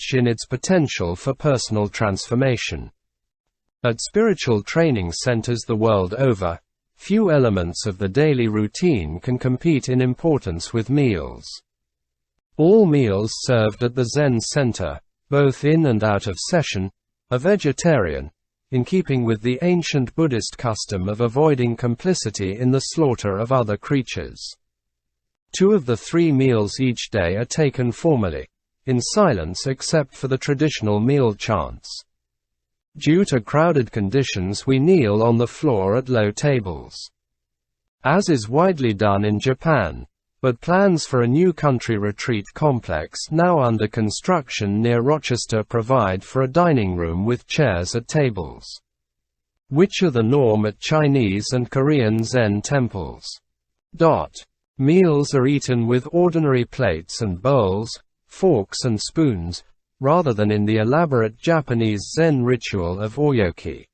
rich in its potential for personal transformation. At spiritual training centers the world over, few elements of the daily routine can compete in importance with meals. All meals served at the Zen center, both in and out of session, are vegetarian, in keeping with the ancient Buddhist custom of avoiding complicity in the slaughter of other creatures. 2 of the 3 meals each day are taken formally, in silence except for the traditional meal chants. Due to crowded conditions, we kneel on the floor at low tables. As is widely done in Japan, but plans for a new country retreat complex now under construction near Rochester provide for a dining room with chairs at tables, which are the norm at Chinese and Korean Zen temples. Meals are eaten with ordinary plates and bowls, forks and spoons, rather than in the elaborate Japanese Zen ritual of oryoki,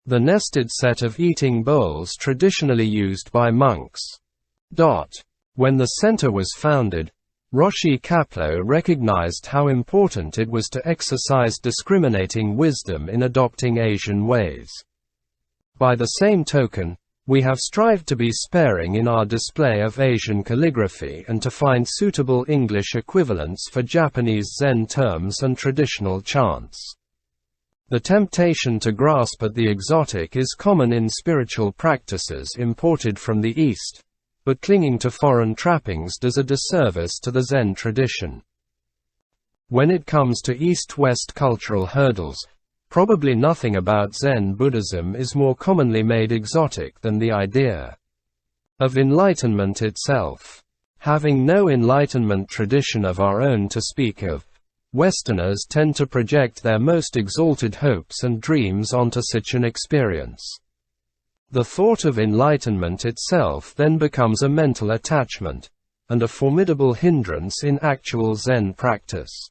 the nested set of eating bowls traditionally used by monks. When the center was founded, Roshi Kapleau recognized how important it was to exercise discriminating wisdom in adopting Asian ways. By the same token, we have strived to be sparing in our display of Asian calligraphy and to find suitable English equivalents for Japanese Zen terms and traditional chants. The temptation to grasp at the exotic is common in spiritual practices imported from the East, but clinging to foreign trappings does a disservice to the Zen tradition. When it comes to East-West cultural hurdles, probably nothing about Zen Buddhism is more commonly made exotic than the idea of enlightenment itself. Having no enlightenment tradition of our own to speak of, Westerners tend to project their most exalted hopes and dreams onto such an experience. The thought of enlightenment itself then becomes a mental attachment, and a formidable hindrance in actual Zen practice.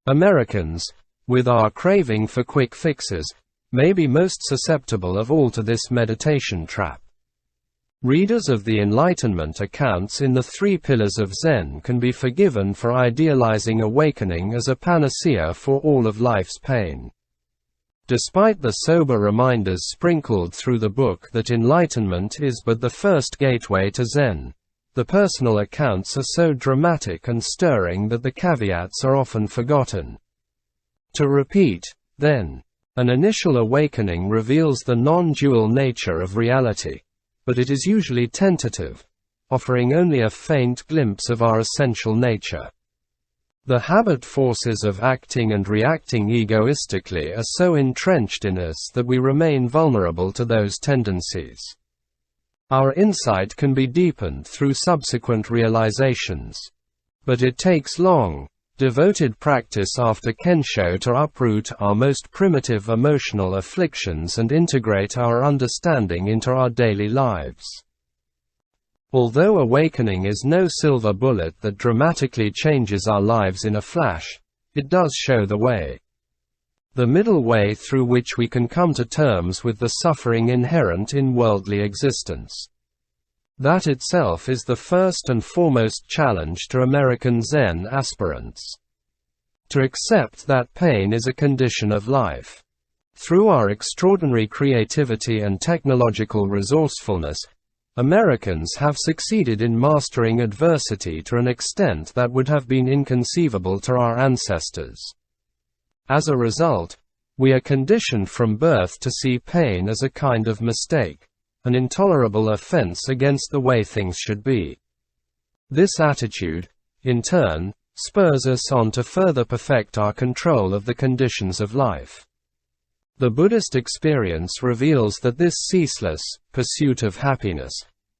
Americans, with our craving for quick fixes, may be most susceptible of all to this meditation trap. Readers of the Enlightenment accounts in the Three Pillars of Zen can be forgiven for idealizing awakening as a panacea for all of life's pain. Despite the sober reminders sprinkled through the book that enlightenment is but the first gateway to Zen, the personal accounts are so dramatic and stirring that the caveats are often forgotten. To repeat, then, an initial awakening reveals the non-dual nature of reality, but it is usually tentative, offering only a faint glimpse of our essential nature. The habit forces of acting and reacting egoistically are so entrenched in us that we remain vulnerable to those tendencies. Our insight can be deepened through subsequent realizations. But it takes long, devoted practice after Kensho to uproot our most primitive emotional afflictions and integrate our understanding into our daily lives. Although awakening is no silver bullet that dramatically changes our lives in a flash, it does show the way. The middle way through which we can come to terms with the suffering inherent in worldly existence. That itself is the first and foremost challenge to American Zen aspirants. To accept that pain is a condition of life. Through our extraordinary creativity and technological resourcefulness, Americans have succeeded in mastering adversity to an extent that would have been inconceivable to our ancestors. As a result, we are conditioned from birth to see pain as a kind of mistake, an intolerable offense against the way things should be. This attitude, in turn, spurs us on to further perfect our control of the conditions of life. The Buddhist experience reveals that this ceaseless pursuit of happiness,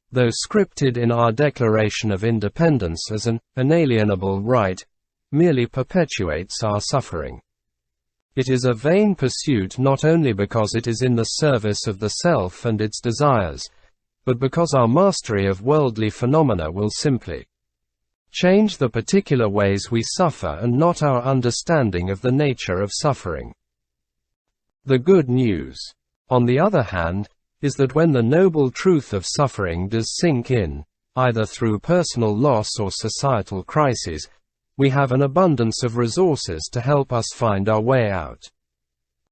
though scripted in our Declaration of Independence as an inalienable right, merely perpetuates our suffering. It is a vain pursuit not only because it is in the service of the self and its desires, but because our mastery of worldly phenomena will simply change the particular ways we suffer and not our understanding of the nature of suffering. The good news, on the other hand, is that when the noble truth of suffering does sink in, either through personal loss or societal crises, we have an abundance of resources to help us find our way out.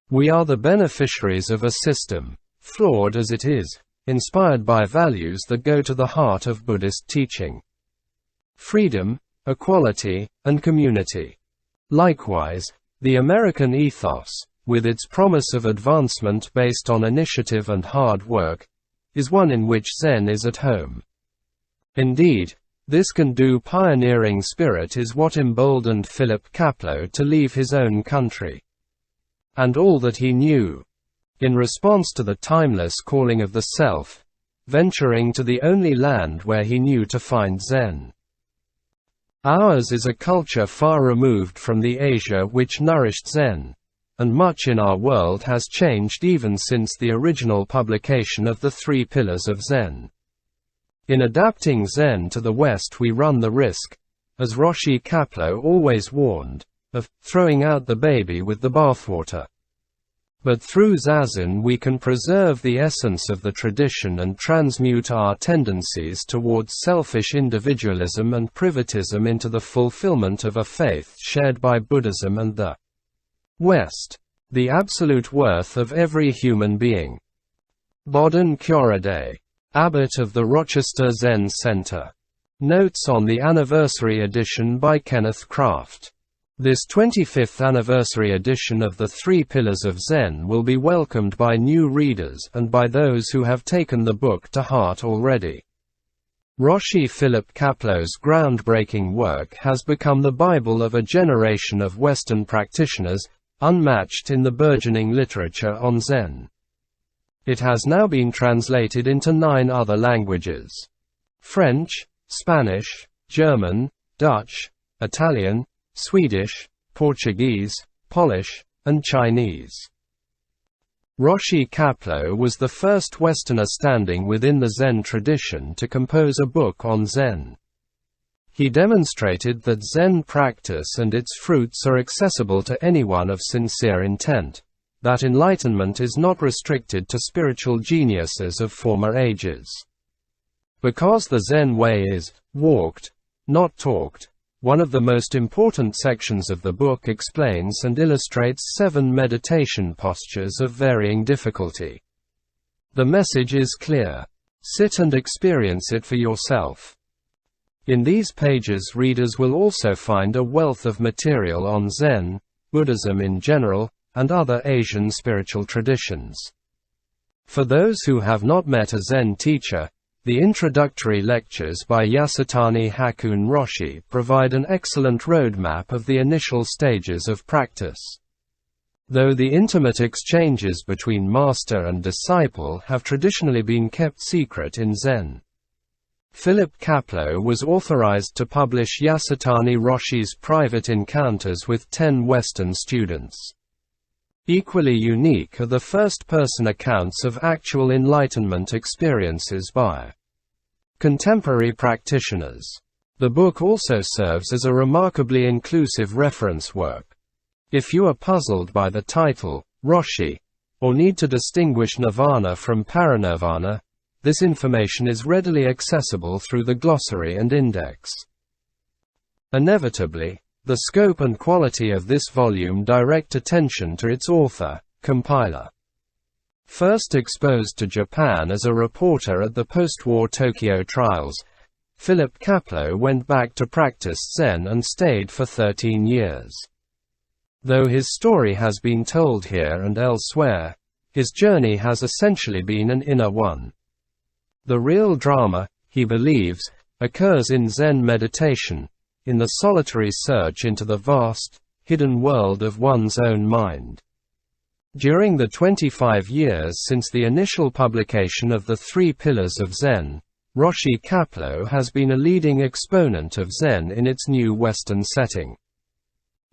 We are the beneficiaries of a system, flawed as it is, inspired by values that go to the heart of Buddhist teaching: freedom, equality, and community. Likewise, the American ethos, with its promise of advancement based on initiative and hard work, is one in which Zen is at home. Indeed, this can-do pioneering spirit is what emboldened PHILIP KAPLEAU to leave his own country and all that he knew, in response to the timeless calling of the self, venturing to the only land where he knew to find Zen. Ours is a culture far removed from the Asia which nourished Zen, and much in our world has changed even since the original publication of the Three Pillars of Zen. In adapting Zen to the West, we run the risk, as Roshi Kapleau always warned, of throwing out the baby with the bathwater. But through Zazen we can preserve the essence of the tradition and transmute our tendencies towards selfish individualism and privatism into the fulfillment of a faith shared by Buddhism and the West, the absolute worth of every human being. Bodhin Kjolhede, Abbot of the Rochester Zen Center. Notes on the anniversary edition by Kenneth Kraft. This 25th anniversary edition of the Three Pillars of Zen will be welcomed by new readers and by those who have taken the book to heart already. Roshi PHILIP KAPLEAU's groundbreaking work has become the Bible of a generation of Western practitioners, unmatched in the burgeoning literature on Zen. It has now been translated into 9 other languages: French, Spanish, German, Dutch, Italian, Swedish, Portuguese, Polish, and Chinese. Roshi Kapleau was the first Westerner standing within the Zen tradition to compose a book on Zen. He demonstrated that Zen practice and its fruits are accessible to anyone of sincere intent, that enlightenment is not restricted to spiritual geniuses of former ages. Because the Zen way is walked, not talked, one of the most important sections of the book explains and illustrates 7 meditation postures of varying difficulty. The message is clear. Sit and experience it for yourself. In these pages, readers will also find a wealth of material on Zen, Buddhism in general, and other Asian spiritual traditions. For those who have not met a Zen teacher, the introductory lectures by Yasutani-roshi provide an excellent roadmap of the initial stages of practice. Though the intimate exchanges between master and disciple have traditionally been kept secret in Zen, PHILIP KAPLEAU was authorized to publish Yasutani-roshi's private encounters with 10 Western students. Equally unique are the first-person accounts of actual enlightenment experiences by contemporary practitioners. The book also serves as a remarkably inclusive reference work. If you are puzzled by the title, Roshi, or need to distinguish nirvana from parinirvana, this information is readily accessible through the glossary and index. Inevitably, the scope and quality of this volume direct attention to its author, compiler. First exposed to Japan as a reporter at the post-war Tokyo trials, PHILIP KAPLEAU went back to practice Zen and stayed for 13 years. Though his story has been told here and elsewhere, his journey has essentially been an inner one. The real drama, he believes, occurs in Zen meditation, in the solitary search into the vast, hidden world of one's own mind. During the 25 years since the initial publication of the Three Pillars of Zen, Roshi Kapleau has been a leading exponent of Zen in its new Western setting.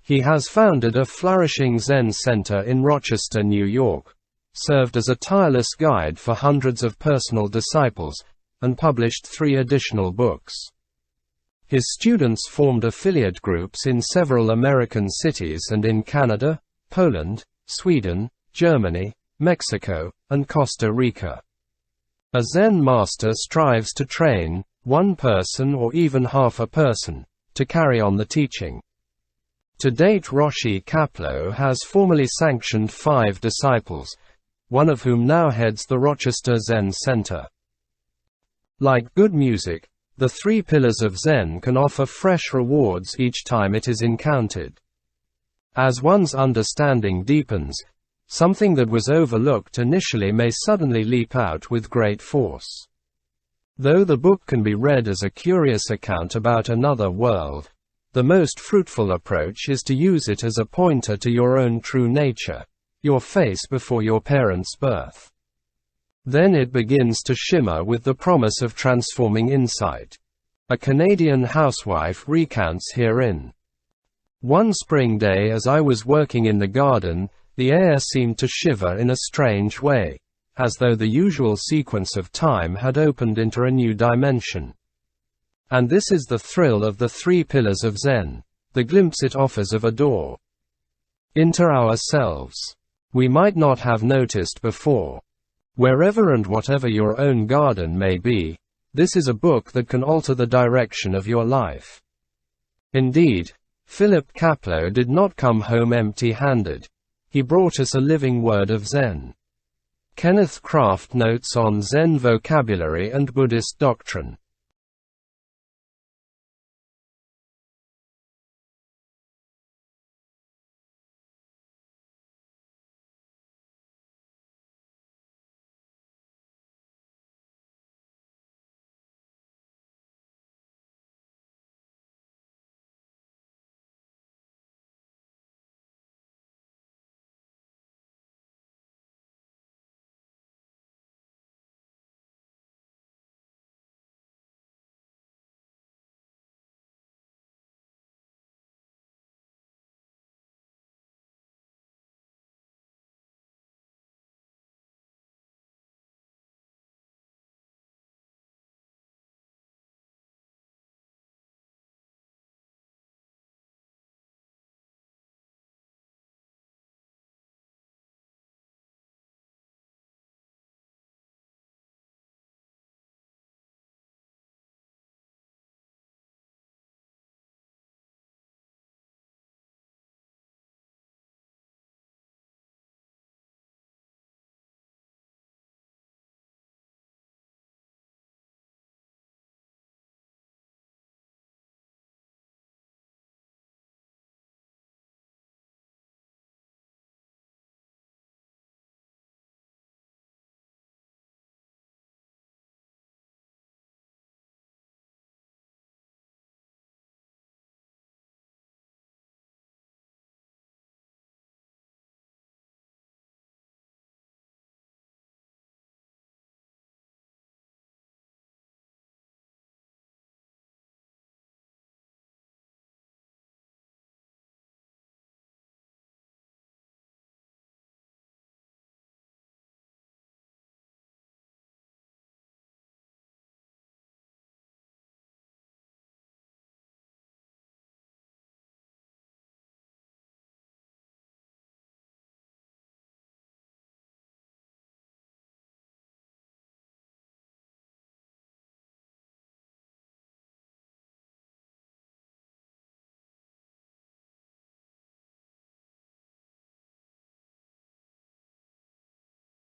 He has founded a flourishing Zen center in Rochester, New York, served as a tireless guide for hundreds of personal disciples, and published 3 additional books. His students formed affiliate groups in several American cities and in Canada, Poland, Sweden, Germany, Mexico, and Costa Rica. A Zen master strives to train one person or even half a person to carry on the teaching. To date, Roshi Kapleau has formally sanctioned 5 disciples, one of whom now heads the Rochester Zen Center. Like good music, the 3 pillars of Zen can offer fresh rewards each time it is encountered. As one's understanding deepens, something that was overlooked initially may suddenly leap out with great force. Though the book can be read as a curious account about another world, the most fruitful approach is to use it as a pointer to your own true nature, your face before your parents' birth. Then it begins to shimmer with the promise of transforming insight. A Canadian housewife recounts herein. One spring day as I was working in the garden, the air seemed to shiver in a strange way, as though the usual sequence of time had opened into a new dimension. And this is the thrill of the 3 pillars of Zen, the glimpse it offers of a door into ourselves we might not have noticed before. Wherever and whatever your own garden may be, this is a book that can alter the direction of your life. Indeed, PHILIP KAPLEAU did not come home empty-handed. He brought us a living word of Zen. Kenneth Kraft notes on Zen vocabulary and Buddhist doctrine.